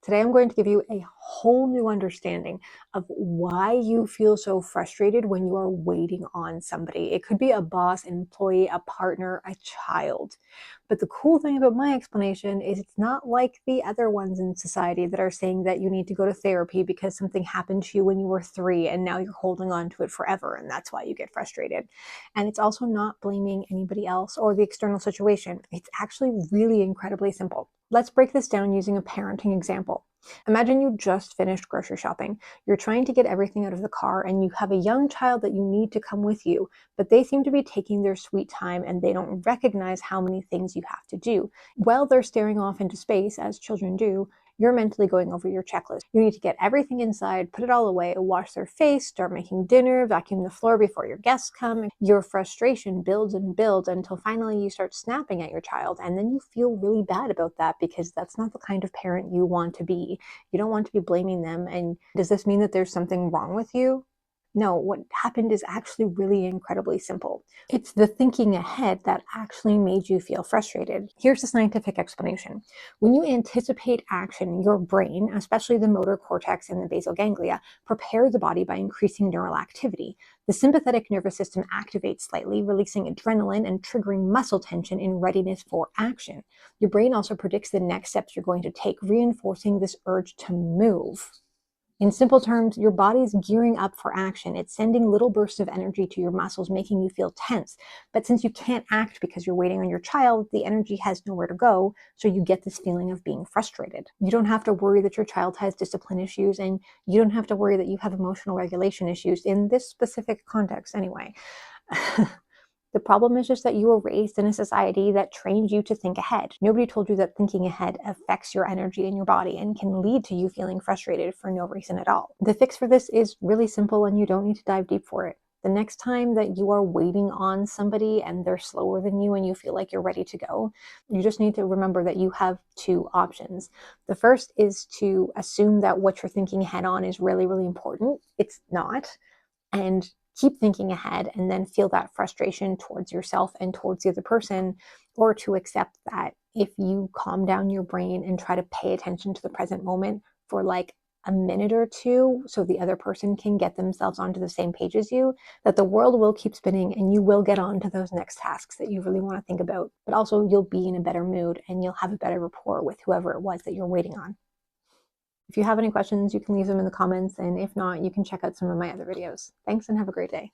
Today, I'm going to give you a whole new understanding of why you feel so frustrated when you are waiting on somebody. It could be a boss, an employee, a partner, a child. But the cool thing about my explanation is it's not like the other ones in society that are saying that you need to go to therapy because something happened to you when you were 3 and now you're holding on to it forever and that's why you get frustrated. And it's also not blaming anybody else or the external situation. It's actually really incredibly simple. Let's break this down using a parenting example. Imagine you just finished grocery shopping. You're trying to get everything out of the car and you have a young child that you need to come with you, but they seem to be taking their sweet time and they don't recognize how many things you have to do. While they're staring off into space, as children do, you're mentally going over your checklist. You need to get everything inside, put it all away, wash their face, start making dinner, vacuum the floor before your guests come. Your frustration builds and builds until finally you start snapping at your child, and then you feel really bad about that because that's not the kind of parent you want to be. You don't want to be blaming them. And does this mean that there's something wrong with you? No, what happened is actually really incredibly simple. It's the thinking ahead that actually made you feel frustrated. Here's the scientific explanation. When you anticipate action, your brain, especially the motor cortex and the basal ganglia, prepare the body by increasing neural activity. The sympathetic nervous system activates slightly, releasing adrenaline and triggering muscle tension in readiness for action. Your brain also predicts the next steps you're going to take, reinforcing this urge to move. In simple terms, your body's gearing up for action. It's sending little bursts of energy to your muscles, making you feel tense. But since you can't act because you're waiting on your child, the energy has nowhere to go, so you get this feeling of being frustrated. You don't have to worry that your child has discipline issues, and you don't have to worry that you have emotional regulation issues in this specific context anyway. The problem is just that you were raised in a society that trained you to think ahead. Nobody told you that thinking ahead affects your energy in your body and can lead to you feeling frustrated for no reason at all. The fix for this is really simple and you don't need to dive deep for it. The next time that you are waiting on somebody and they're slower than you and you feel like you're ready to go, you just need to remember that you have two options. The first is to assume that what you're thinking ahead on is really, really important. It's not. And keep thinking ahead and then feel that frustration towards yourself and towards the other person, or to accept that if you calm down your brain and try to pay attention to the present moment for like a minute or two so the other person can get themselves onto the same page as you, that the world will keep spinning and you will get on to those next tasks that you really want to think about. But also you'll be in a better mood and you'll have a better rapport with whoever it was that you're waiting on. If you have any questions, you can leave them in the comments, and if not, you can check out some of my other videos. Thanks and have a great day.